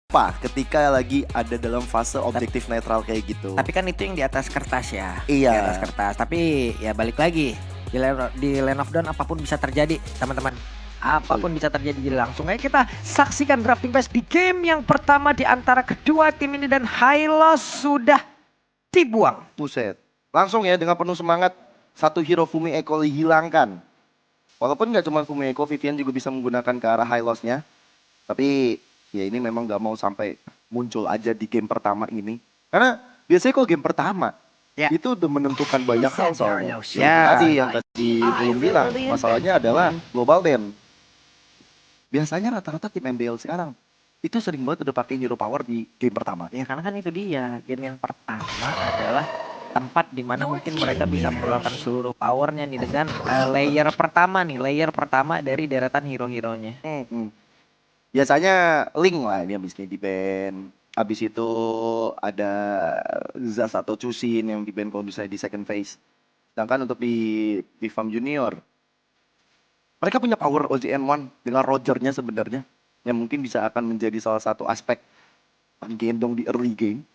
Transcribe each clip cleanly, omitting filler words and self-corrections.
apa ketika lagi ada dalam fase objektif netral kayak gitu. Tapi kan itu yang di atas kertas ya. Iya. Di atas kertas. Tapi ya balik lagi. Di Land of Dawn apapun bisa terjadi, teman-teman. Apapun bisa terjadi. Jadi langsung aja kita saksikan drafting phase di game yang pertama di antara kedua tim ini, dan Hylos sudah dibuang. Buset. Langsung ya dengan penuh semangat satu hero Fumi Echo dihilangkan. Walaupun nggak cuma Fumi Echo, Vivian juga bisa menggunakan ke arah Hylos-nya. Tapi ya ini memang nggak mau sampai muncul aja di game pertama ini. Karena biasanya kok game pertama Ya. itu udah menentukan banyak hal soalnya. Ya. Tadi yang tadi belum bilang, masalahnya adalah global ban. Biasanya rata-rata tim MBL sekarang itu sering banget udah pakai hero power di game pertama. Ya karena kan itu dia, game yang pertama adalah tempat di mana mungkin mereka bisa mengeluarkan seluruh powernya nih dengan layer pertama dari deretan hero-heronya. Biasanya Link lah ini habisnya di ban. Habis itu ada Zaz atau Chusin yang di ban kalau misalnya di second phase. Sedangkan untuk di Farm Junior, mereka punya power OZN1 dengan Rogernya sebenarnya, yang mungkin bisa akan menjadi salah satu aspek penggendong di early game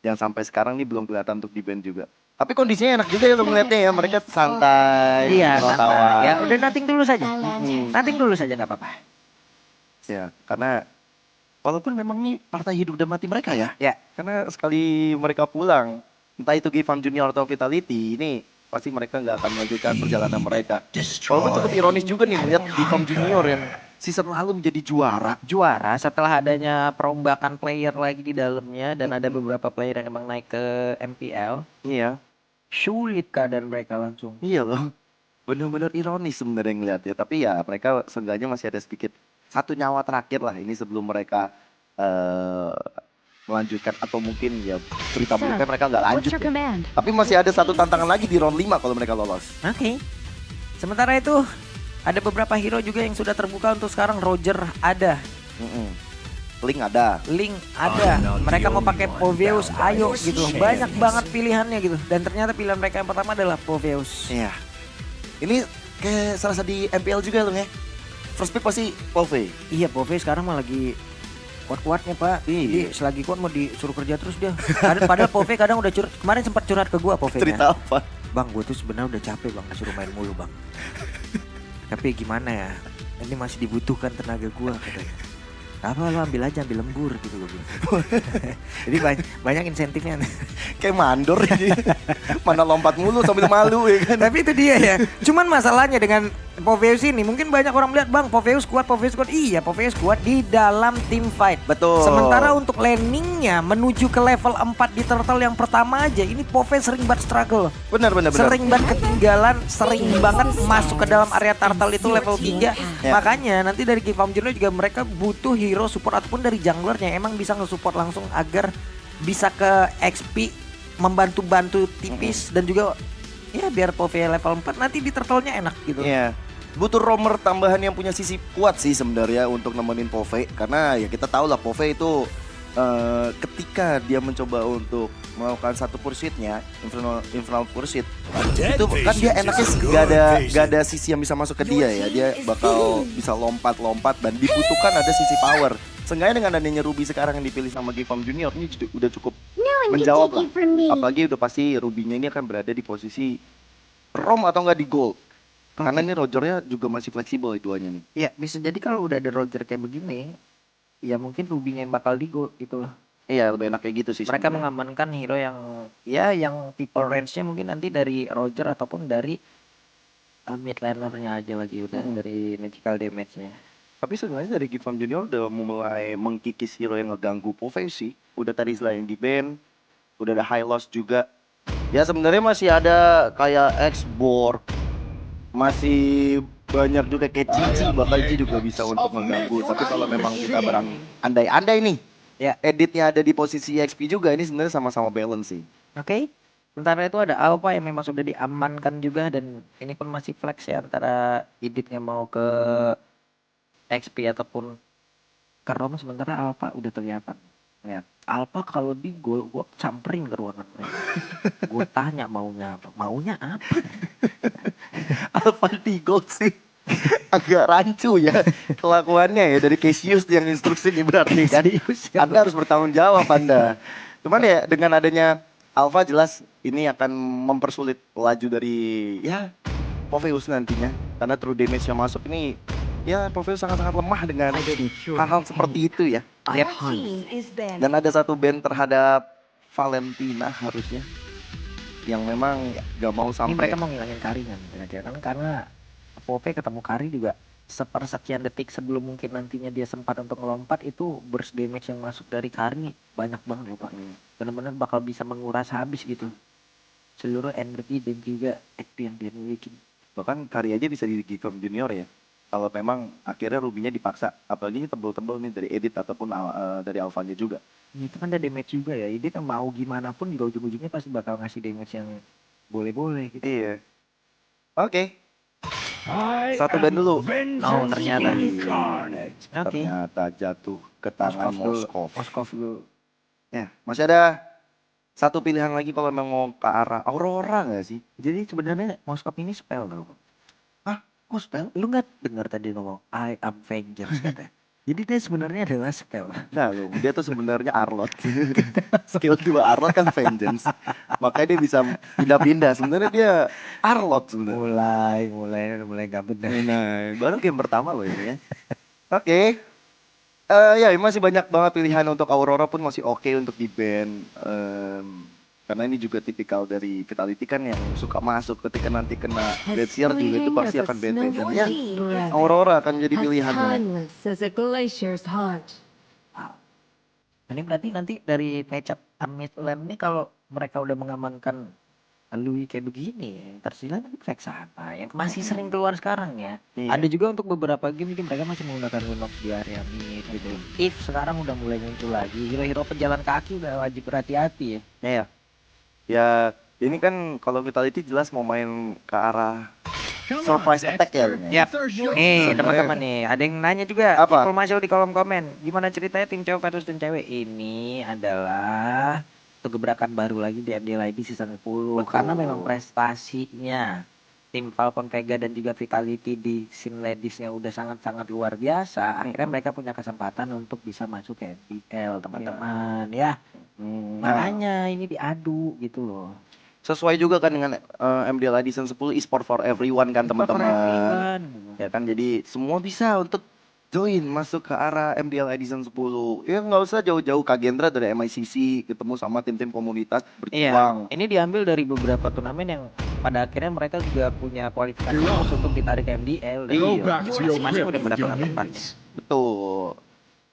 yang sampai sekarang nih belum kelihatan untuk di ban juga. Tapi kondisinya enak juga ya lo melihatnya ya, mereka santai, Iya, ketawa. santai. Ya udah nating dulu saja. Nating dulu saja nggak apa-apa. Ya, karena walaupun memang ini partai hidup dan mati mereka ya. Ya. Karena sekali mereka pulang, entah itu Givam Junior atau Vitality, ini pasti mereka nggak akan melanjutkan perjalanan mereka. Walaupun cukup ironis juga nih melihat Givam Junior yang season lalu menjadi Juara setelah adanya perombakan player lagi di dalamnya, dan ada beberapa player yang emang naik ke MPL. Iya. Sulit keadaan mereka langsung. Iya loh. Benar-benar ironis sebenarnya ngeliat ya. Tapi ya mereka seenggaknya masih ada sedikit satu nyawa terakhir lah ini sebelum mereka melanjutkan, atau mungkin ya cerita buruknya mereka nggak lanjut ya. Tapi masih ada satu tantangan lagi di round 5 kalau mereka lolos. Oke. Sementara itu ada beberapa hero juga yang sudah terbuka untuk sekarang. Roger ada, Link ada. Link ada. Mereka mau pakai Poveus, ayo gitu. Banyak banget pilihannya gitu. Dan ternyata pilihan mereka yang pertama adalah Poveus. Iya. Ini kayak salah satu di MPL juga loh ya. First pick pasti Pove. Iya, Poveus sekarang mah lagi kuat-kuatnya pak. Iya. Jadi selagi kuat mau disuruh kerja terus dia. Padahal Pove kadang udah curhat. Kemarin sempat curhat ke gua Pove. Cerita apa? Bang, gue tuh sebenarnya udah capek bang disuruh main mulu bang. Tapi gimana ya? Ini masih dibutuhkan tenaga gua katanya. Apa lo ambil aja, ambil lembur gitu gue bilang. Jadi banyak insentifnya. Kayak mandor ini. Mana lompat mulu sambil malu ya kan. Tapi itu dia ya. Cuman masalahnya dengan Poveus ini, mungkin banyak orang melihat bang Poveus kuat. Iya, Poveus kuat di dalam team fight. Betul. Sementara untuk landingnya menuju ke level 4 di turtle yang pertama aja, ini Poveus sering banget struggle. Benar. Sering banget ketinggalan, sering banget masuk ke dalam area turtle itu level 3. Ya. Makanya nanti dari Givam Junior juga mereka butuh hero support ataupun dari junglernya emang bisa nge-support langsung agar bisa ke XP, membantu-bantu tipis, dan juga ya biar Pove level 4 nanti di turtle-nya enak gitu. Iya. Butuh roamer tambahan yang punya sisi kuat sih sebenarnya untuk nemenin Pove, karena ya kita tahu lah Pove itu ketika dia mencoba untuk melakukan satu pursuitnya, infernal pursuit, itu kan dia enaknya gak ada sisi yang bisa masuk ke dia ya. Dia bakal bisa lompat dan dibutuhkan ada sisi power. Seenggaknya dengan adanya Ruby sekarang yang dipilih sama Givam Junior ini udah cukup menjawab lah. Apalagi udah pasti Ruby-nya ini akan berada di posisi Rom atau enggak di gold. Karena ini Rogernya juga masih fleksibel duanya nih. Iya, bisa jadi kalau udah ada Roger kayak begini, ya mungkin Ruby yang bakal di gold gitu loh. Iya, lebih enak kayak gitu sih. Mereka sebenernya mengamankan hero yang tipe range-nya mungkin nanti dari Roger ataupun dari mid laner-nya aja lagi udah dari magical damage-nya. Tapi sebenarnya dari Givam Junior udah mulai mengkikis hero yang ngeganggu Pove sih. Udah tadi selain di ban, udah ada Hylos juga. Ya sebenarnya masih ada kayak X-Borg, masih banyak juga kayak Cici, bakal Cici juga bisa untuk mengganggu. Tapi kalau memang kita andai-andai nih, ya editnya ada di posisi XP juga, ini sebenarnya sama-sama balance sih. Oke. Sementara itu ada Alpha yang memang sudah diamankan juga, dan ini pun masih flex ya antara editnya mau ke XP ataupun ke ROM. Sementara Alpha udah kelihatan. Ya, Alpha kalau di gol gua samperin ke ruangan mereka. Gua tanya maunya apa? Alpha di gold sih. agak rancu ya kelakuannya ya dari Cassius yang instruksi nih berarti kan. Anda harus bertanggung jawab Anda. Cuman ya dengan adanya Alpha jelas ini akan mempersulit laju dari ya Popheus nantinya. Karena true damage yang masuk ini ya Popheus sangat-sangat lemah dengan hal-hal seperti itu ya. Yep. Dan ada satu band terhadap Valentina harusnya yang memang gak mau Ini sampai. mereka mau ngilangin Kari kan, karena Pope ketemu Kari juga sepersekian detik sebelum mungkin nantinya dia sempat untuk melompat, itu burst damage yang masuk dari Kari banyak banget loh Pak. Benar-benar bakal bisa menguras habis gitu seluruh energi dan juga XP yang dia miliki. Bahkan Kari aja bisa di Gikom Junior ya. Kalau memang akhirnya Rubinya dipaksa, apalagi ini tebel-tebel nih dari edit ataupun dari Alphanya juga. Itu kan ada damage juga ya, dia kan mau gimana pun juga ujung-ujungnya pasti bakal ngasih damage yang boleh-boleh gitu. Iya. Oke. Satu band dulu. Oh ternyata. Oke. Ternyata jatuh ke tangan Moskov. Moskov dulu. Ya, masih ada satu pilihan lagi kalau memang mau ke arah Aurora nggak sih? Jadi sebenarnya Moskov ini spell tau. Hah? Kok spell? Lu nggak dengar tadi ngomong I am vengeance katanya. Jadi dia sebenarnya adalah spell. Nah, lu, dia tuh sebenarnya Arlot. Skill 2 Arlot kan Vengeance. Makanya dia bisa pindah-pindah. Sebenarnya dia Arlot sebenarnya. mulai gak benar. Nah, baru game pertama loh ini ya. Oke. Ya masih banyak banget pilihan untuk Aurora pun masih oke untuk di band. Karena ini juga tipikal dari Vitality kan yang suka masuk ketika nanti kena Glacier juga itu pasti akan band-band. Dan ya, Aurora akan jadi pilihannya. Ini berarti nanti dari matchup Amit Lem ini kalau mereka udah mengamankan Lui kayak begini, tersila nanti Vexana yang masih sering keluar sekarang ya. Iya. Ada juga untuk beberapa game mungkin mereka masih menggunakan Lunox di area mid gitu. If sekarang udah mulai muncul lagi, hero-hero pejalan kaki udah wajib berhati-hati ya. Ya, ya ini kan kalau Vitality jelas mau main ke arah surprise attack ya. Yap. Nih teman-teman nih, ada yang nanya juga. Apa? Informasi di kolom komen. Gimana ceritanya tim cowok versus tim cewek? Ini adalah satu gebrakan baru lagi di MDLIB season 10. Betul. Karena memang prestasinya tim Falcon Vega dan juga Vitality di scene ladiesnya udah sangat-sangat luar biasa. Akhirnya mereka punya kesempatan untuk bisa masuk ke MPL teman-teman ya. Makanya ini diadu gitu loh. Sesuai juga kan dengan MDL Edition 10 eSport for everyone kan teman-teman. Ya kan jadi semua bisa untuk join masuk ke arah MDL Edition 10. Ya nggak usah jauh-jauh Kagendra dari MICC ketemu sama tim-tim komunitas berjuang. Iya, ini diambil dari beberapa turnamen yang pada akhirnya mereka juga punya kualifikasi untuk ditarik ke MDL. Iya. Masing-masing udah mendapatkan tempat. Betul.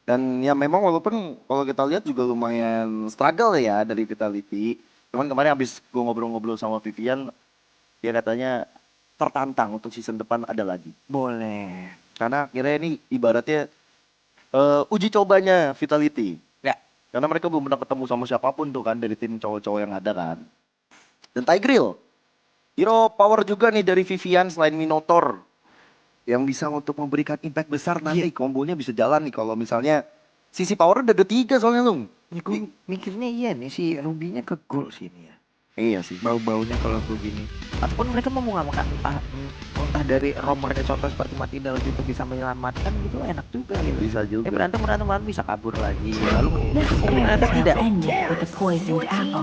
Dan ya memang walaupun kalau kita lihat juga lumayan struggle ya dari Vitality. Cuman kemarin habis gue ngobrol-ngobrol sama Vivian, dia katanya tertantang untuk season depan ada lagi. Boleh. Karena akhirnya ini ibaratnya uji cobanya Vitality. Ya. Karena mereka belum pernah ketemu sama siapapun tuh kan dari tim cowok-cowok yang ada kan. Dan Tigreal, hero power juga nih dari Vivian selain Minotaur. Yang bisa untuk memberikan impact besar nanti. Kombonya bisa jalan nih kalau misalnya sisi power udah ada 3 soalnya Lung. Ya, gue mikirnya iya nih si Rubinya ke goal sini ya. Iya sih. Bau-baunya kalau begini. Ataupun mereka mau mengamankan entah dari romernya contoh seperti Matidal gitu bisa menyelamatkan gitu enak juga gitu. Bisa juga. berantem bisa kabur lagi. Lalu ternyata tidak.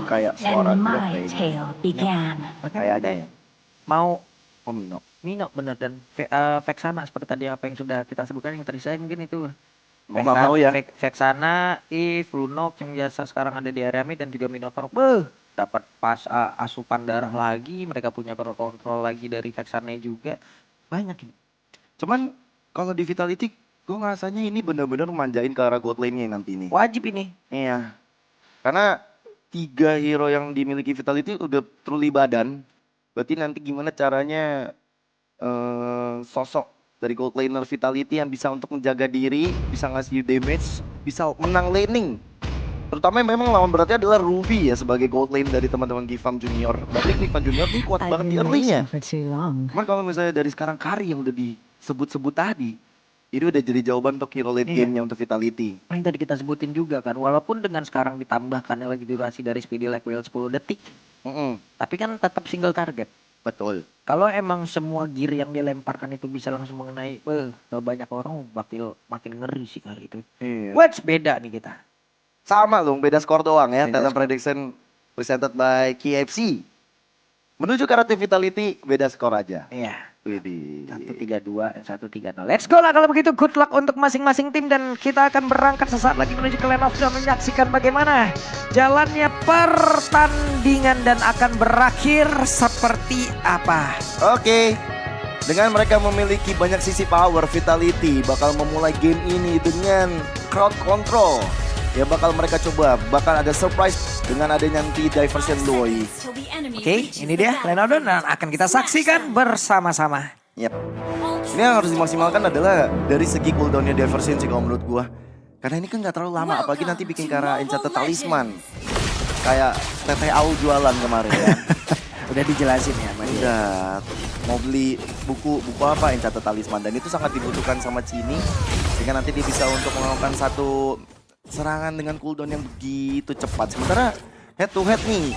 Kayak suara Kayak ada ya. Mau Mino. Mino bener dan Vexana seperti tadi apa yang sudah kita sebutkan yang tadi saya mungkin itu. Mau nggak mau ya. Vexana, Lunox yang biasa sekarang ada di area mid dan juga Minotaur. Beuh, dapat pas asupan darah lagi, mereka punya kontrol lagi dari Vexana juga. Banyak ini. Cuman kalau di Vitality gue ngerasanya ini benar-benar manjain ke arah gold lane-nya nanti nih. Wajib ini. Iya. Karena 3 hero yang dimiliki Vitality udah truly badan. Berarti nanti gimana caranya sosok dari gold laner Vitality yang bisa untuk menjaga diri, bisa ngasih damage, bisa menang laning. Terutama memang lawan beratnya adalah Ruby ya sebagai gold lane dari teman-teman Gifam Junior. Berarti Gifam Junior ini kuat banget di early-nya. Cuman kalau misalnya dari sekarang Kari yang udah disebut-sebut tadi, ini udah jadi jawaban untuk hero late game-nya untuk Vitality. Yang tadi kita sebutin juga kan, walaupun dengan sekarang ditambahkan lagi durasi dari speedy lag wheel 10 detik, tapi kan tetap single target. Betul. Kalau emang semua gear yang dilemparkan itu bisa langsung mengenai, banyak orang makin ngeri sih kali itu. Iya. What's beda nih kita? Sama loh, beda skor doang ya. Beda Talent Prediction presented by KFC. Menuju ke Ratu Vitality, beda skor aja. Iya. Widih. 1-3-2 dan 1-3-0. Let's go lah kalau begitu. Good luck untuk masing-masing tim dan kita akan berangkat sesaat lagi menuju ke Land of Dawn menyaksikan bagaimana jalannya pertandingan dan akan berakhir seperti apa. Oke. Dengan mereka memiliki banyak sisi power, Vitality bakal memulai game ini dengan crowd control. Ya bakal mereka coba, bakal ada surprise dengan adanya nanti diversion Loi. Oke, ini dia Land of Dawn dan akan kita saksikan bersama-sama. Yap. Ini yang harus dimaksimalkan adalah dari segi cooldownnya diversion sih kalau menurut gua. Karena ini kan nggak terlalu lama, apalagi nanti bikin Kara Enchanted Talisman. Kayak Tete Au jualan kemarin ya. Udah dijelasin ya Mas. Udah mau beli buku apa Enchanted Talisman dan itu sangat dibutuhkan sama Cini sehingga nanti dia bisa untuk melakukan satu serangan dengan cooldown yang begitu cepat. Sementara head to head nih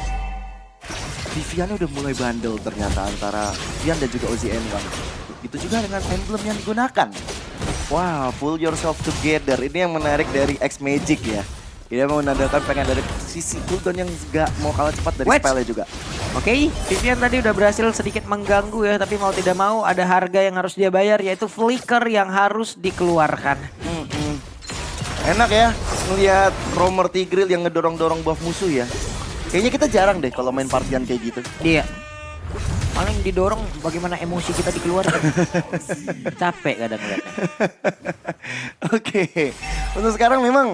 Vivian udah mulai bandel ternyata antara Vivian dan juga OZN1. Itu juga dengan emblem yang digunakan. Wow, pull yourself together. Ini yang menarik dari X Magic ya. Dia menandakan pengen dari sisi cooldown yang gak mau kalah cepat dari spellnya juga. Oke, Vivian tadi udah berhasil sedikit mengganggu ya, tapi mau tidak mau ada harga yang harus dia bayar yaitu flicker yang harus dikeluarkan. Enak ya ngelihat Romer Tigreal yang ngedorong-dorong buff musuh ya. Kayaknya kita jarang deh kalau main partian kayak gitu. Iya. Paling didorong bagaimana emosi kita dikeluarkan. Capek kadang ngeliatnya. Oke. Untuk sekarang memang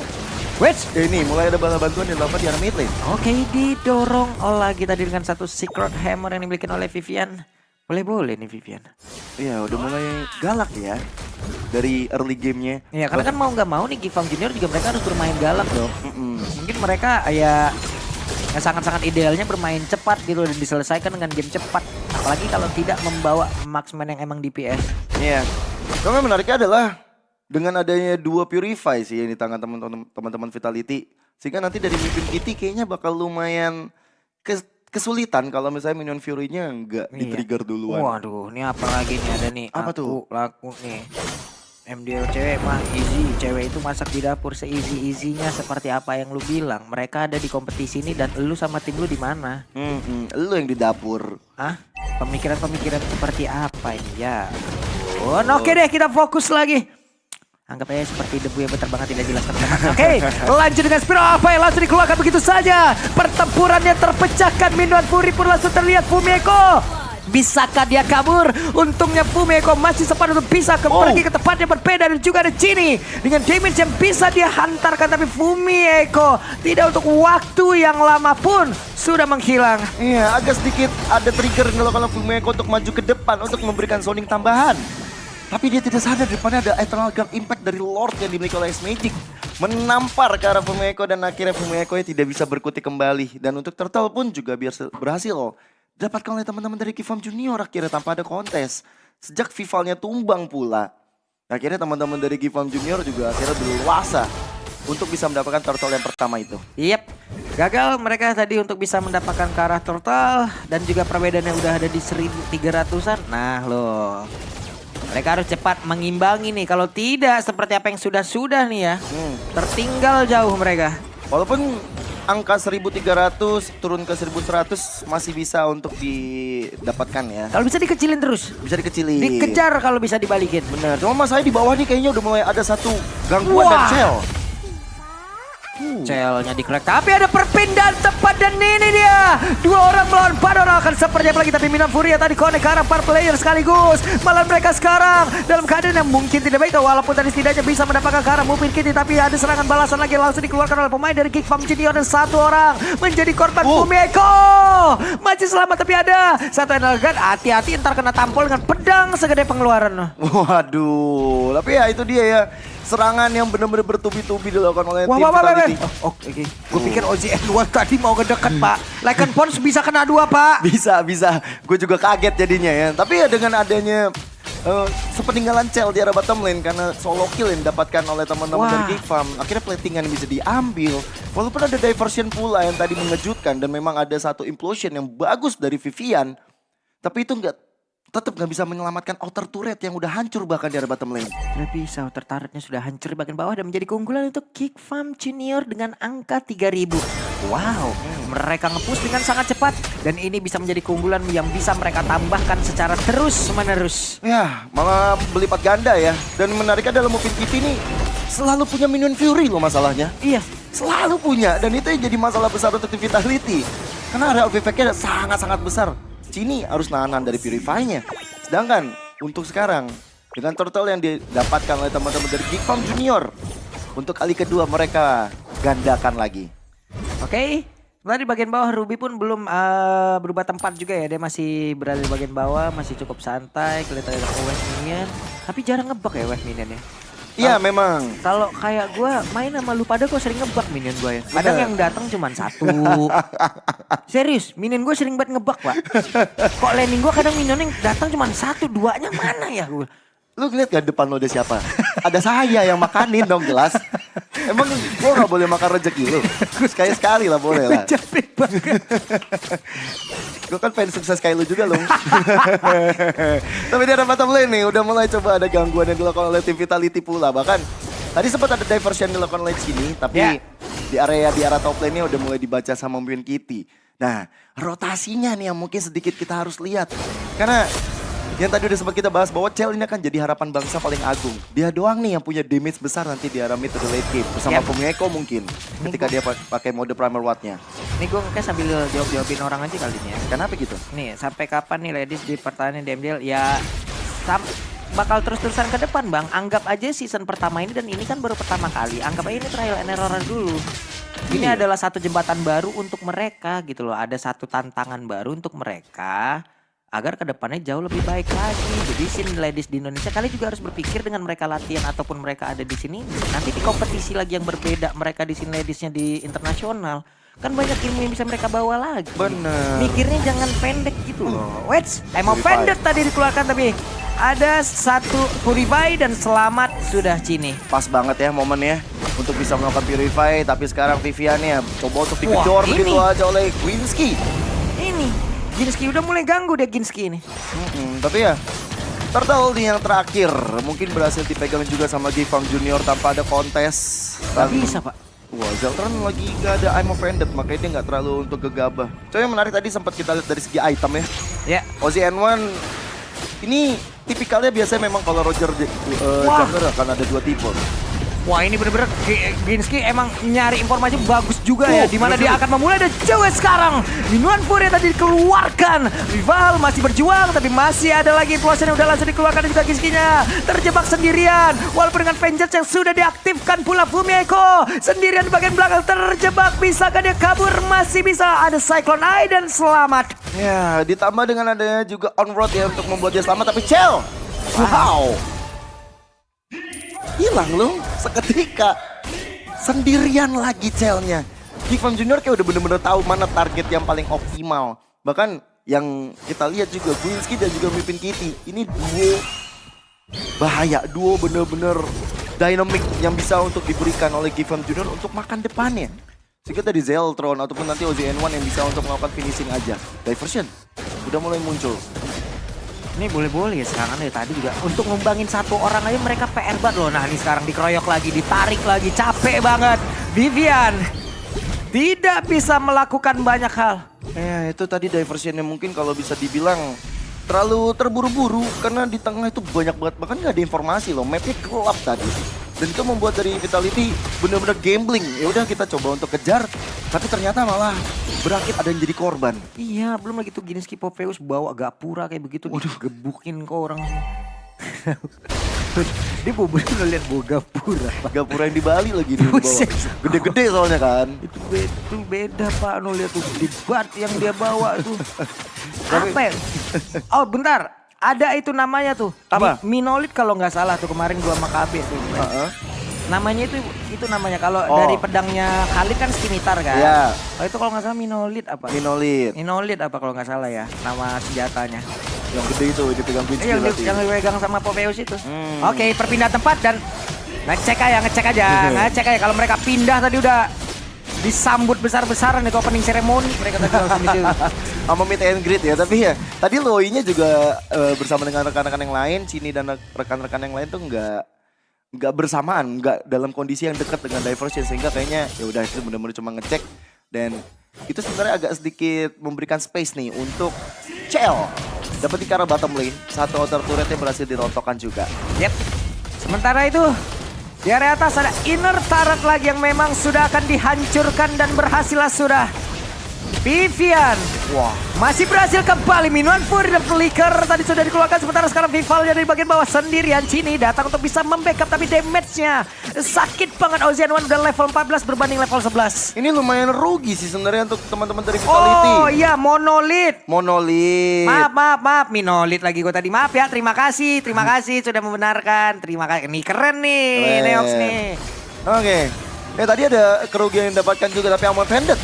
ini mulai ada bala bantuan yang dilakukan di arah mid lane. Oke, didorong lagi tadi dengan satu secret hammer yang dimiliki oleh Vivian. Boleh-boleh nih Vivian. Iya, udah mulai galak ya dari early gamenya. Iya, karena kan mau nggak mau nih Gifam Junior juga mereka harus bermain galak dong. Mungkin mereka ya sangat-sangat idealnya bermain cepat gitu dan diselesaikan dengan game cepat. Apalagi kalau tidak membawa marksman yang emang DPS. Iya. Karena menariknya adalah dengan adanya dua Purify sih yang di tangan teman-teman Vitality. Sehingga nanti dari Mipin Kitty kayaknya bakal lumayan kesulitan kalau misalnya minion Fury-nya nggak di-trigger duluan. Waduh, ini apa lagi nih ada nih. Apa tuh? Laku nih. MDL cewek mah easy. Cewek itu masak di dapur se-easy-easynya seperti apa yang lu bilang. Mereka ada di kompetisi ini dan lu sama tim lu di mana? Lu yang di dapur. Hah? Pemikiran-pemikiran seperti apa ini ya? Oke deh, kita fokus lagi. Anggap aja seperti debu yang berterbangan tidak jelas teman-teman. Oke, lanjut dengan spiral apa yang langsung dikeluarkan begitu saja. Pertempurannya terpecahkan, Minion Fury pun langsung terlihat Fumeko. Bisakah dia kabur? Untungnya Fumeko masih sempat untuk bisa pergi ke tempat yang berbeda dan juga ada Cini. Dengan damage yang bisa dia hantarkan tapi Fumeko tidak untuk waktu yang lama pun sudah menghilang. Iya, agak sedikit ada trigger kalau Fumeko untuk maju ke depan untuk memberikan zoning tambahan. Tapi dia tidak sadar depannya ada Eternal Guard Impact dari Lord yang dimiliki oleh X Magic. Menampar ke arah Fumeko dan akhirnya Fumeko tidak bisa berkutik kembali. Dan untuk Turtle pun juga berhasil dapatkan oleh teman-teman dari Gifam Junior akhirnya tanpa ada kontes. Sejak Vivalnya tumbang pula. Akhirnya teman-teman dari Gifam Junior juga akhirnya berluasa untuk bisa mendapatkan Turtle yang pertama itu. Yep, gagal mereka tadi untuk bisa mendapatkan ke arah Turtle. Dan juga perbedaannya udah ada di 1300-an. Nah loh. Mereka harus cepat mengimbangi nih. Kalau tidak seperti apa yang sudah-sudah nih ya. Tertinggal jauh mereka. Walaupun angka 1300 turun ke 1100 masih bisa untuk didapatkan ya. Kalau bisa dikecilin terus. Bisa dikecilin. Dikejar kalau bisa dibalikin. Bener. Cuma mas saya di bawah nih kayaknya udah mulai ada satu gangguan dan cell. Cellnya di-crack. Tapi ada perpindahan tepat dan ini dia. Dua orang melawan empat orang akan seperti apa lagi. Tapi Minion Fury tadi connect ke arah 4 player sekaligus. Malah mereka sekarang dalam keadaan yang mungkin tidak baik. Walaupun tadi setidaknya bisa mendapatkan ke arah Mupin Kitty. Tapi ada serangan balasan lagi langsung dikeluarkan oleh pemain dari Gifam Junior. Dan satu orang menjadi korban Fumeko. Masih selamat tapi ada satu Energan. Hati-hati ntar kena tampol dengan pedang segede pengeluaran. Waduh. Tapi ya itu dia ya. Serangan yang benar-benar bertubi-tubi dilakukan oleh tim Vitality. Oke. Gue pikir OZN1 tadi mau ngedekat Pak. Lycan Pons bisa kena 2 Pak. Bisa. Gue juga kaget jadinya ya. Tapi ya dengan adanya sepeninggalan Cell di arah bottom lane karena solo kill yang didapatkan oleh teman-teman dari Gifam. Akhirnya platingan bisa diambil. Walaupun ada diversion pula yang tadi mengejutkan dan memang ada satu implosion yang bagus dari Vivian. Tapi itu tetap nggak bisa menyelamatkan outer turret yang udah hancur bahkan di area bottom lane. Tidak bisa, tertarik sudah hancur di bagian bawah dan menjadi keunggulan untuk Geek Farm Junior dengan angka 3000. Wow, mereka nge-push dengan sangat cepat dan ini bisa menjadi keunggulan yang bisa mereka tambahkan secara terus menerus. Ya, malah berlipat ganda ya. Dan menariknya dalam Mupin Kitty ini selalu punya minion Fury loh masalahnya. Iya, Selalu punya, dan itu yang jadi masalah besar untuk tim Vitality. Karena area of effect-nya sangat-sangat besar. Cini harus nahan dari Purify-nya. Sedangkan untuk sekarang, dengan turtle yang didapatkan oleh teman-teman dari Geek Farm Junior, untuk kali kedua mereka gandakan lagi. oke. Sebenarnya di bagian bawah Ruby pun belum berubah tempat juga ya. Dia masih berada di bagian bawah, masih cukup santai. Kelihatannya ada wave minion, tapi jarang ngebug ya wave minion ya. Iya memang. Kalau kayak gue main sama lu pada gue sering ngebug minion gue ya. Kadang Bener. yang datang cuma 1. Serius, minion gue sering banget ngebug pak. Kok landing gue kadang minion yang datang cuma 1, 2-nya mana ya gue. Lu lihat gak depan lo ada siapa? Ada saya yang makanin dong jelas. Emang gua gak boleh makan rezeki lu? Sekali-sekali lah boleh lah. Capek banget. Gue kan pengen sukses kayak lu juga loh. Tapi di area bottom lane nih udah mulai coba ada gangguan yang dilakukan oleh tim Vitality pula. Bahkan tadi sempat ada diversion yang dilakukan oleh sini. Tapi di area top lane-nya udah mulai dibaca sama Mupin Kitty. Nah rotasinya nih yang mungkin sedikit kita harus lihat. Karena yang tadi udah sempat kita bahas bahwa Chell ini akan jadi harapan bangsa paling agung. Dia doang nih yang punya damage besar nanti di area mid to the late game. Bersama Pumeko mungkin ketika dia pakai mode primer watt-nya. Nih gue kayak sambil jawab-jawabin orang aja kali ini ya. Kenapa gitu? Nih sampai kapan nih ladies di pertandingan DMDL ya bakal terus-terusan ke depan bang. Anggap aja season pertama ini dan ini kan baru pertama kali. Anggap aja ini trial and error dulu. Ini adalah satu jembatan baru untuk mereka gitu loh. Ada satu tantangan baru untuk mereka agar kedepannya jauh lebih baik lagi. Jadi scene ladies di Indonesia kali juga harus berpikir dengan mereka latihan ataupun mereka ada di sini. Nanti di kompetisi lagi yang berbeda mereka di scene ladiesnya di internasional. Kan banyak ilmu yang bisa mereka bawa lagi. Bener. Mikirnya jangan pendek gitu loh. Wait, emang pendek tadi dikeluarkan tapi ada satu Purify dan selamat sudah Cini. Pas banget ya momennya untuk bisa melakukan Purify. Tapi sekarang Vivian ya coba untuk dikejar begitu aja oleh Quinski. Ini Ginski udah mulai ganggu deh Ginski ini. Tapi ya Turtle nih yang terakhir mungkin berhasil dipegang juga sama Geek Farm Junior tanpa ada kontes. Gak bisa pak. Wah, Zeltron lagi gak ada I'm offended, makanya dia gak terlalu untuk gegabah. Coba yang menarik tadi sempat kita lihat dari segi item ya. Ya. Ozzy N1 ini tipikalnya biasanya memang kalau Roger Jungler akan ada 2 tipe. Wah ini bener-bener Ginski emang nyari informasi bagus juga ya. Dimana dia akan memulai dan cewek sekarang. Minuan Fury tadi dikeluarkan. Rival masih berjuang tapi masih ada lagi implosion yang udah langsung dikeluarkan juga Ginskinya. Terjebak sendirian. Walaupun dengan Vengeance yang sudah diaktifkan pula Pumeko. Sendirian di bagian belakang terjebak. Bisakah dia kabur? Masih bisa. Ada Cyclone Eye dan selamat. Ya ditambah dengan adanya juga on-road ya untuk membuat dia selamat. Tapi Chell, wow, hilang loh seketika. Sendirian lagi Chell-nya. Geek Farm Junior kayak udah bener-bener tahu mana target yang paling optimal. Bahkan yang kita lihat juga Quinski dan juga Mupin Kitty. Ini duo bahaya, duo bener-bener dynamic yang bisa untuk diberikan oleh Geek Farm Junior untuk makan depannya. Sehingga tadi Zeltron ataupun nanti OZN1 yang bisa untuk melakukan finishing aja. Diversion udah mulai muncul. Ini boleh-boleh ya serangan dari tadi juga. Untuk ngembangin satu orang aja mereka PR banget loh. Nah ini sekarang dikeroyok lagi, ditarik lagi. Capek banget. Vivian tidak bisa melakukan banyak hal. Ya itu tadi diversionnya mungkin kalau bisa dibilang terlalu terburu-buru. Karena di tengah itu banyak banget. Bahkan gak ada informasi loh. Mapnya gelap tadi. Dan itu membuat dari Vitality bener-bener gambling. Ya udah kita coba untuk kejar. Tapi ternyata malah berakhir ada yang jadi korban. Iya, belum lagi tuh Ginski Popheus bawa Gapura kayak begitu. Waduh, gebukin ke orang. Dia bener lihat bawa Gapura. Gapura yang di Bali lagi dia bawa. Gede-gede soalnya kan. Itu beda Pak, no lihat tuh debat yang dia bawa tuh. Apa ya? Oh bentar, ada itu namanya tuh. Apa? Minolit kalau nggak salah tuh kemarin gua sama KB tuh. Namanya itu namanya kalau dari pedangnya Khalid kan skimitar kan. Iya. Oh itu kalau nggak salah Minolit apa? Minolit apa kalau nggak salah ya nama senjatanya. Yang gede itu dipegang Quincy. Yang dipegang sama Popheus itu. Oke, perpindah tempat dan ngecek aja. Kalau mereka pindah tadi udah disambut besar-besaran itu opening ceremony mereka tadi langsung di situ. Sama meet and greet ya. Tapi ya tadi Loi-nya juga bersama dengan rekan-rekan yang lain, Cini dan rekan-rekan yang lain tuh nggak bersamaan, nggak dalam kondisi yang dekat dengan Diversion, sehingga kayaknya ya udah itu benar-benar cuma ngecek, dan itu sebenarnya agak sedikit memberikan space nih untuk Cel dapat di arah bottom lane. Satu outer turretnya berhasil dirontokkan juga. Yep. Sementara itu di area atas ada inner turret lagi yang memang sudah akan dihancurkan dan berhasil sudah. Vivian, wah, masih berhasil kembali minuman Fury dan Flicker tadi sudah dikeluarkan, sementara sekarang Vivalnya dari bagian bawah sendirian. Cini datang untuk bisa membackup tapi damage-nya sakit banget. Ocean One udah level 14 berbanding level 11. Ini lumayan rugi sih sebenarnya untuk teman-teman dari Vitality. Oh iya, Monolith. Maaf, Monolith lagi gue tadi. Maaf ya, terima kasih sudah membenarkan. Terima kasih. Ini keren nih, Neox nih. Oke. Tadi ada kerugian yang didapatkan juga, tapi Amon Vended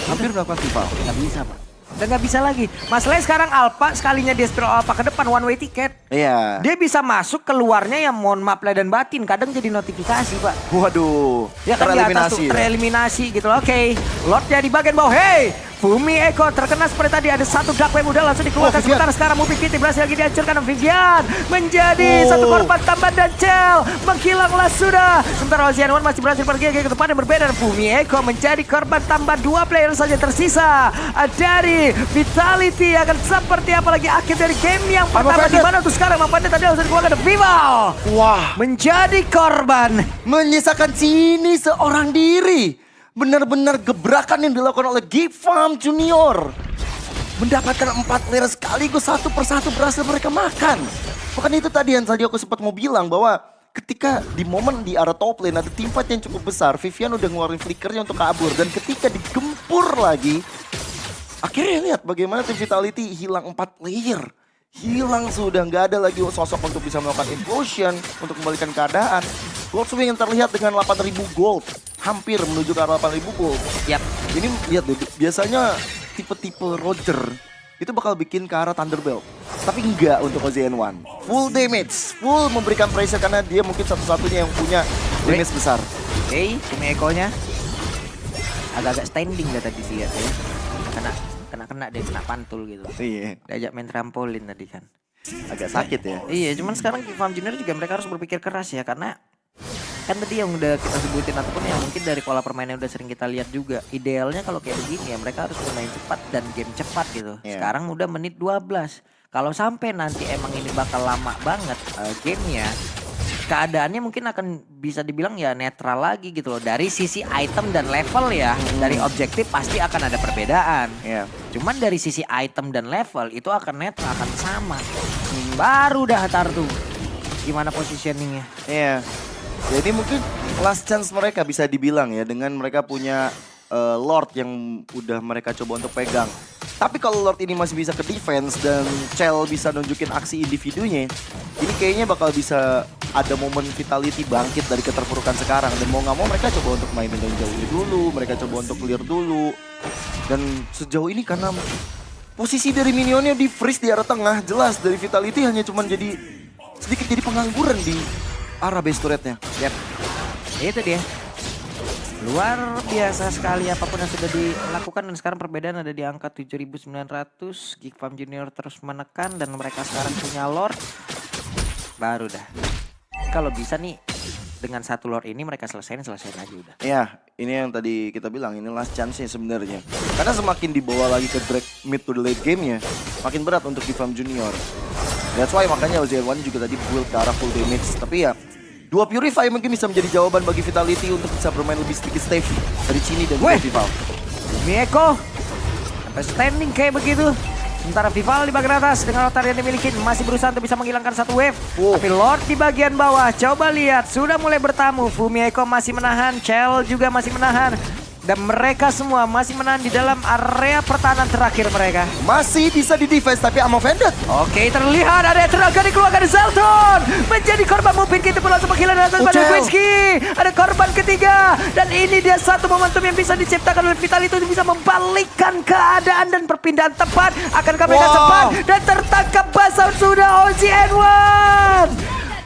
hampir melakukan Vival. Nggak bisa, Pak. Udah nggak bisa lagi. Masalahnya sekarang Alpha, sekalinya dia spiral Alpha ke depan, one way ticket. Iya. Dia bisa masuk, keluarnya ya mohon maaf lah dan batin. Kadang jadi notifikasi, Pak. Waduh. Ya kan di atas tuh, tereliminasi gitu loh. Oke. Lordnya di bagian bawah. Hey! Fumi Eko terkena seperti tadi, ada satu dark wave udah langsung dikeluarkan. Sementara sekarang Mubik Kitty berhasil lagi dihancurkan. Vivian menjadi satu korban tambahan dan Cel menghilanglah sudah. Sementara Ocean One masih berhasil pergi ke tempat yang berbeda. Fumi Eko menjadi korban tambah, 2 player saja tersisa dari Vitality. Akan seperti apa lagi akhir dari game yang pertama, di mana untuk sekarang Mampande tadi langsung dikeluarkan. Vival menjadi korban, menyisakan Cini seorang diri. Benar-benar gebrakan yang dilakukan oleh Gifam Junior. Mendapatkan 4 player sekaligus, satu persatu berhasil mereka makan. Bukan itu tadi yang tadi aku sempat mau bilang, bahwa ketika di momen di arah top lane ada team fight yang cukup besar, Vivian udah ngeluarin flickernya untuk kabur. Dan ketika digempur lagi, akhirnya lihat bagaimana tim Vitality hilang 4 player. Hilang sudah, nggak ada lagi sosok untuk bisa melakukan implosion, untuk kembalikan keadaan. Gold swing yang terlihat dengan 8.000 gold. Hampir menuju ke arah 8.000 gold. Yap. Ini lihat deh, biasanya tipe-tipe Roger itu bakal bikin ke arah Thunderbolt. Tapi enggak untuk OZN1. Full damage, full memberikan pressure karena dia mungkin satu-satunya yang punya damage besar. Oke, Fumi Eko-nya agak-agak standing dah tadi lihat ya. Kena deh, kena pantul gitu. Iya. Diajak main trampolin tadi kan. Agak sakit ya. Iya, cuman sekarang Gifam Junior juga mereka harus berpikir keras ya, karena kan tadi yang udah kita sebutin ataupun yang mungkin dari pola permainan udah sering kita lihat juga. Idealnya kalau kayak begini ya mereka harus bermain cepat dan game cepat gitu. Sekarang udah menit 12. Kalau sampai nanti emang ini bakal lama banget gamenya, keadaannya mungkin akan bisa dibilang ya netral lagi gitu loh. Dari sisi item dan level ya, dari objektif pasti akan ada perbedaan. Cuman dari sisi item dan level itu akan netral, akan sama. Baru dah tar tuh gimana positioningnya. Iya. Jadi mungkin last chance mereka bisa dibilang ya, dengan mereka punya Lord yang udah mereka coba untuk pegang. Tapi kalau Lord ini masih bisa ke defense dan Cel bisa nunjukin aksi individunya, ini kayaknya bakal bisa ada momen Vitality bangkit dari keterpurukan sekarang. Dan mau nggak mau mereka coba untuk mainin dari jauh dulu, mereka coba untuk clear dulu. Dan sejauh ini karena posisi dari minionnya di freeze di arah tengah, jelas dari Vitality hanya cuma jadi sedikit jadi pengangguran di arah base turretnya. Yap. Itu dia. Luar biasa sekali apapun yang sudah dilakukan, dan sekarang perbedaan ada di angka 7.900. Gifam Junior terus menekan dan mereka sekarang punya Lord. Baru dah. Kalau bisa nih dengan satu Lord ini mereka selesaiin aja udah. Iya, ini yang tadi kita bilang, ini last chance-nya sebenarnya. Karena semakin dibawa lagi ke drag mid to the late game-nya, makin berat untuk Gifam Junior. That's why makanya OZN1 juga tadi build ke arah full damage. Tapi ya, 2 Purify mungkin bisa menjadi jawaban bagi Vitality untuk bisa bermain lebih sedikit safe dari Cini dan Vival. Mieko sampai standing kayak begitu. Sementara Vival di bagian atas dengan rotar yang dimiliki masih berusaha untuk bisa menghilangkan satu wave. Tapi Lord di bagian bawah, coba lihat, sudah mulai bertamu. Fumieko masih menahan, Cel juga masih menahan. Dan mereka semua masih menahan di dalam area pertahanan terakhir mereka. Masih bisa di defense tapi Amon Vended. Oke, terlihat ada tenaga dikeluarkan di Zelton. Menjadi korban mungkin kita perlu langsung menghilang dari Quincy. Ada korban ketiga. Dan ini dia satu momentum yang bisa diciptakan oleh Vitality untuk bisa membalikkan keadaan dan perpindahan tepat. Akankah mereka cepat dan tertangkap basah sudah OGN1.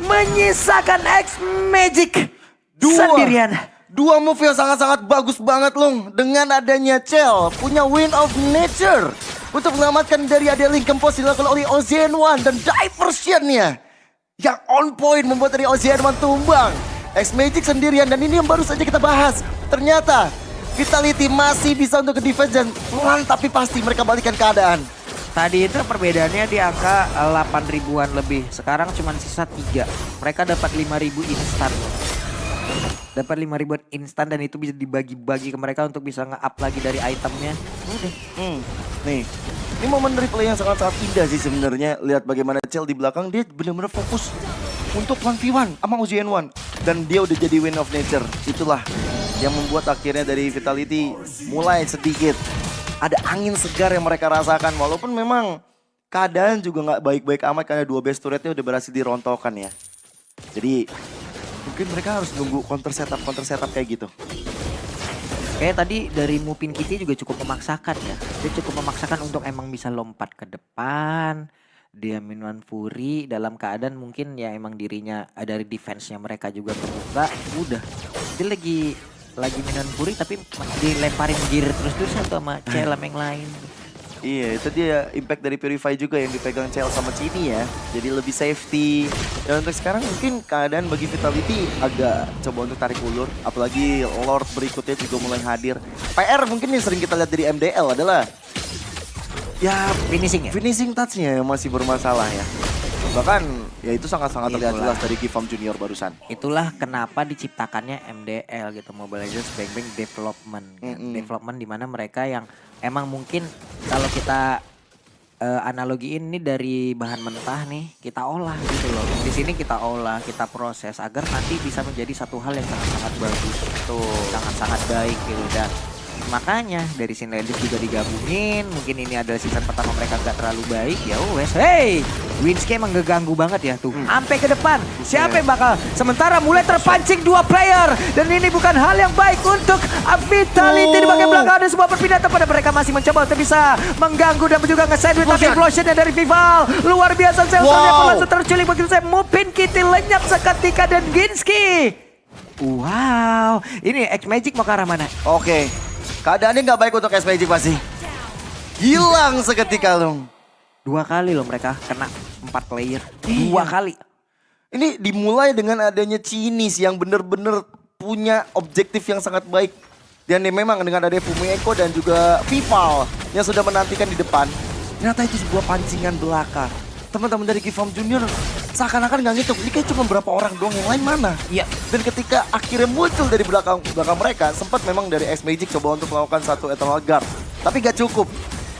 Menyisakan X Magic sendirian. Dua move yang sangat-sangat bagus banget Long. Dengan adanya Chell punya Wind of Nature untuk menyelamatkan dari ada Link Kempos dilakukan oleh OZN1 dan diversionnya yang on point membuat dari OZN1 tumbang. X-Magic sendirian dan ini yang baru saja kita bahas. Ternyata Vitality masih bisa untuk ke defense dan pelan tapi pasti mereka balikan keadaan. Tadi itu perbedaannya di angka 8 ribuan lebih. Sekarang cuma sisa 3. Mereka dapat 5.000 instan. Dapat 5.000 instan dan itu bisa dibagi-bagi ke mereka untuk bisa nge-up lagi dari itemnya. Udah. Nih, ini momen dari play yang sangat-sangat indah sih sebenarnya. Lihat bagaimana Chell di belakang dia benar-benar fokus untuk 1v1 sama OZN1. Dan dia udah jadi Wind of Nature. Itulah yang membuat akhirnya dari Vitality mulai sedikit ada angin segar yang mereka rasakan. Walaupun memang keadaan juga nggak baik-baik amat karena dua base turretnya udah berhasil dirontokkan ya. Jadi mungkin mereka harus nunggu counter setup kayak gitu. Kayak tadi dari Mupin Kitty juga cukup memaksakan ya. Dia cukup memaksakan untuk emang bisa lompat ke depan. Dia minuman Fury dalam keadaan mungkin ya emang dirinya dari defense-nya mereka juga terbuka. Udah. Dia lagi minuman Fury tapi dilemparin gear terus-terusan tuh sama Chell yang lain. Iya, itu dia impact dari Purify juga yang dipegang Chell sama Cini ya. Jadi lebih safety. Dan untuk sekarang mungkin keadaan bagi Vitality agak coba untuk tarik ulur. Apalagi Lord berikutnya juga mulai hadir. PR mungkin yang sering kita lihat dari MDL adalah ya finishing touch-nya yang masih bermasalah ya. Bahkan ya itu sangat-sangat terlihat jelas dari Gifam Junior barusan. Itulah kenapa diciptakannya MDL gitu, Mobile Legends Bang Bang Development. Development di mana mereka yang emang mungkin kalau kita analogiin ini dari bahan mentah nih, kita olah gitu loh. Di sini kita olah, kita proses agar nanti bisa menjadi satu hal yang sangat-sangat bagus. Tuh, sangat-sangat baik gitu. Dan makanya dari Synergy juga digabungin. Mungkin ini adalah season pertama mereka gak terlalu baik ya wes. Hey, Winsky emang ngeganggu banget ya tuh. Sampai ke depan. Siapa yang bakal? Sementara mulai terpancing dua player dan ini bukan hal yang baik untuk Vitality di bagian belakang. Ada sebuah perpindahan pada mereka masih mencoba untuk bisa mengganggu dan juga nge-sandwich tapi implosionnya dari Vival. Luar biasa Zeltronnya langsung terculik begitu saya. Mupin Kitty lenyap seketika dan Ginsky. Wow, ini X-Magic mau ke arah mana? Oke. Keadaannya nggak baik untuk X-Magic pasti. Hilang seketika Long. 2 kali loh mereka kena 4 player. 2 kali. Ini dimulai dengan adanya Cinis yang bener-bener punya objektif yang sangat baik. Dan memang dengan adanya Fumieko dan juga Vival yang sudah menantikan di depan. Ternyata itu sebuah pancingan belaka. Teman-teman dari Gifam Junior seakan-akan nggak ngitung. Ini kayak cuma berapa orang doang, yang lain mana? Iya. Dan ketika akhirnya muncul dari belakang mereka, sempat memang dari X-Magic coba untuk melakukan satu Eternal Guard. Tapi gak cukup.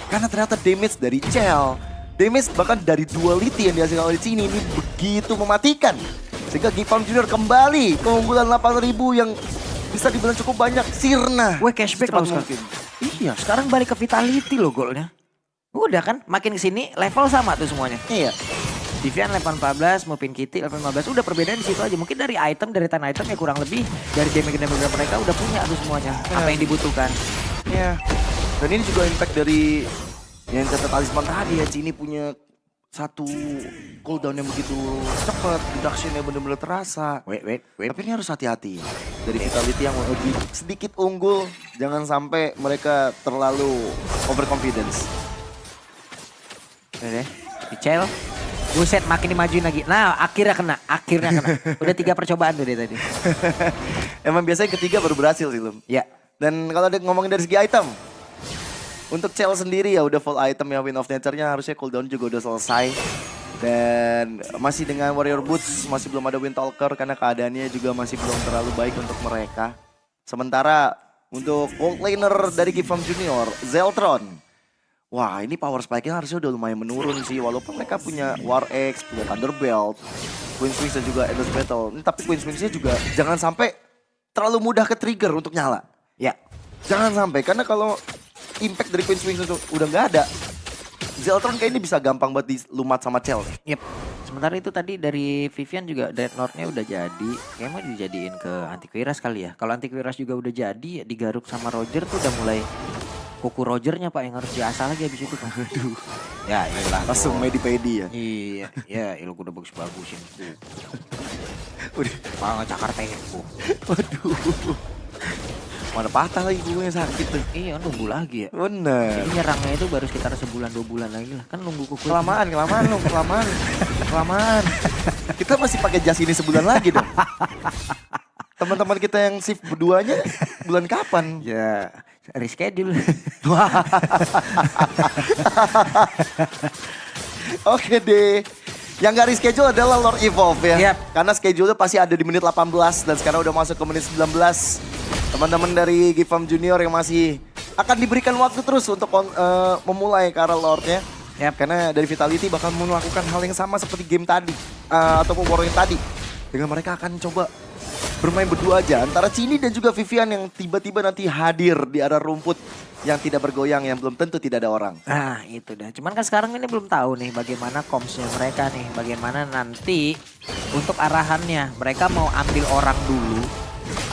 Karena ternyata damage dari Chell, damage bahkan dari duality yang dihasilkan oleh Cini ini begitu mematikan. Sehingga Gifam Junior kembali keunggulan 8.000 yang bisa dibilang cukup banyak. Sirna. Weh, cashback loh sekarang. Iya. Sekarang balik ke Vitality loh golnya. Udah kan, makin kesini level sama tuh semuanya. Iya. Divian level 14, Mupin Kitty level 15. Udah perbedaan di situ aja. Mungkin dari item, dari 10 item ya kurang lebih. Dari damage mereka udah punya tuh semuanya. Apa yang dibutuhkan. Iya. Dan ini juga impact dari yang kata talisman tadi ya. Cini punya satu cooldown yang begitu cepat. Reduction-nya benar-benar terasa. Wait. Tapi ini harus hati-hati. Dari Vitality yang lebih sedikit unggul. Jangan sampai mereka terlalu overconfidence. Udah deh, Pichel. Buset, makin dimajuin lagi. Nah, akhirnya kena. Udah 3 percobaan tuh dia tadi. Emang biasanya ketiga baru berhasil sih, Lum. Ya. Dan kalau ngomongin dari segi item, untuk Chell sendiri ya udah full item ya, Wind of Nature-nya harusnya cooldown juga udah selesai. Dan masih dengan Warrior Boots, masih belum ada Wind Talker karena keadaannya juga masih belum terlalu baik untuk mereka. Sementara untuk gold laner dari Gifam Junior, Zeltron. Wah, ini power spike-nya harusnya udah lumayan menurun sih. Walaupun mereka punya War X, punya Thunderbelt, Queen's Wings dan juga Endless Battle. Tapi Queen's Wings-nya juga jangan sampai terlalu mudah ke trigger untuk nyala. Ya. Jangan sampai, karena kalau impact dari Queen's Wings itu udah nggak ada, Zeltron kayaknya bisa gampang buat dilumat sama Chell. Yep. Sementara itu tadi dari Vivian juga Dreadnought-nya udah jadi. Kayaknya mau dijadiin ke Antiquiras kali ya. Kalau Antiquiras juga udah jadi, digaruk sama Roger tuh udah mulai kuku Rogernya Pak yang harus diasah lagi habis itu Pak. Aduh. Ya iyalah. Langsung medi-pedi ya? Iya. Ya iyalah udah bagus-bagusin. Udah. Malah ngecakar tempo. Waduh. Mana patah lagi punggungnya sakit tuh. Iya kan nunggu lagi ya. Bener. Jadi nyerangnya itu baru sekitar sebulan 2 bulan lagi lah. Kan nunggu kuku. Kelamaan lu, kelamaan. Kita masih pakai jas ini sebulan lagi dong. Teman-teman kita yang shift berduanya bulan kapan? Ya reschedule. Oke deh. Yang gak reschedule adalah Lord Evolve ya. Yap. Karena schedule pasti ada di menit 18 dan sekarang udah masuk ke menit 19. Teman-teman dari Givam Junior yang masih akan diberikan waktu terus untuk memulai ke arah Lordnya. Yap. Karena dari Vitality bakal melakukan hal yang sama seperti game tadi. Ataupun war yang tadi. Dengan mereka akan coba bermain berdua aja antara Cini dan juga Vivian yang tiba-tiba nanti hadir di arah rumput yang tidak bergoyang, yang belum tentu tidak ada orang. Nah itu dah. Cuman kan sekarang ini belum tahu nih bagaimana komsnya mereka nih. Bagaimana nanti untuk arahannya. Mereka mau ambil orang dulu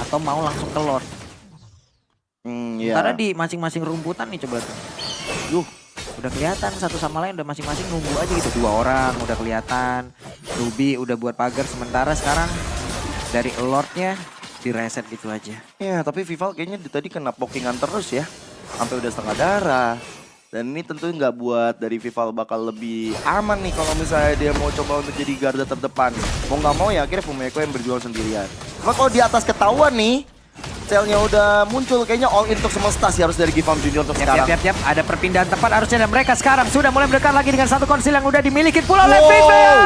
atau mau langsung ke Lord. Iya. Karena di masing-masing rumputan nih coba tuh. Udah kelihatan satu sama lain udah masing-masing nunggu aja gitu. 2 orang udah kelihatan. Ruby udah buat pagar sementara sekarang dari Lordnya direset gitu aja. Ya, tapi Vival kayaknya tadi kena pokingan terus ya. Sampai udah setengah darah. Dan ini tentu nggak buat dari Vival bakal lebih aman nih kalau misalnya dia mau coba untuk jadi garda terdepan. Mau nggak mau ya akhirnya Fumeko yang berjuang sendirian. Cuma kalau di atas ketahuan nih, Cellnya udah muncul kayaknya all in untuk semesta sih harus dari Givam Junior untuk sekarang. Yap. Ada perpindahan tepat harusnya dan mereka sekarang sudah mulai mendekat lagi dengan satu konsil yang udah dimiliki pula oleh Wow. Vivian.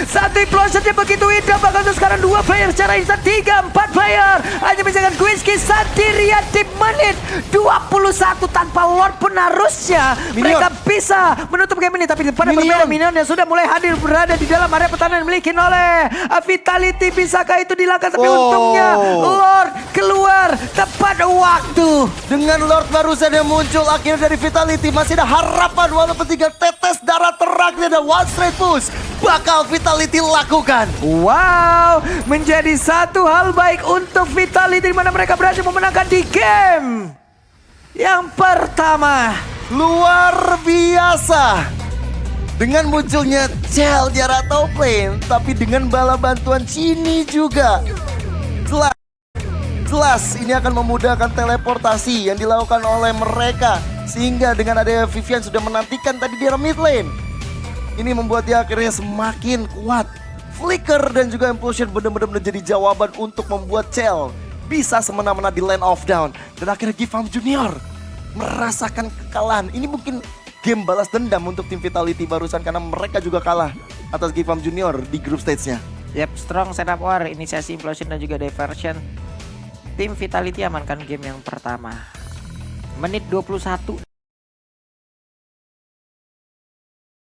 Satu implosionnya begitu indah bahkan untuk sekarang 2 player secara instan 3-4 player. Hanya menjaga Quincy Santiria di menit 21 tanpa Lord pun harusnya Minion. mereka bisa menutup game ini. Tapi pada Minion. perbedaan Minion yang sudah mulai hadir berada di dalam area pertahanan dimiliki oleh Vitality. Bisakah itu dilakukan tapi untungnya Lord keluar tepat waktu. Dengan Lord barusan yang muncul akhirnya dari Vitality masih ada harapan walaupun 3 tetes darah terakhir dan one straight push bakal Vitality lakukan. Wow, menjadi satu hal baik untuk Vitality di mana mereka berhasil memenangkan di game yang pertama. Luar biasa. Dengan munculnya Cell di arah top lane, tapi dengan bala bantuan Cini juga. Jelas ini akan memudahkan teleportasi yang dilakukan oleh mereka. Sehingga dengan adanya Vivian sudah menantikan tadi di arah mid lane. Ini membuat dia akhirnya semakin kuat. Flicker dan juga Implosion benar-benar menjadi jawaban untuk membuat Cell bisa semena-mena di Land of Down. Dan akhirnya Givam Junior merasakan kekalahan. Ini mungkin game balas dendam untuk tim Vitality barusan karena mereka juga kalah atas Givam Junior di group stage-nya. Yap, strong setup war, inisiasi implosion dan juga diversion. Tim Vitality amankan game yang pertama. Menit 21.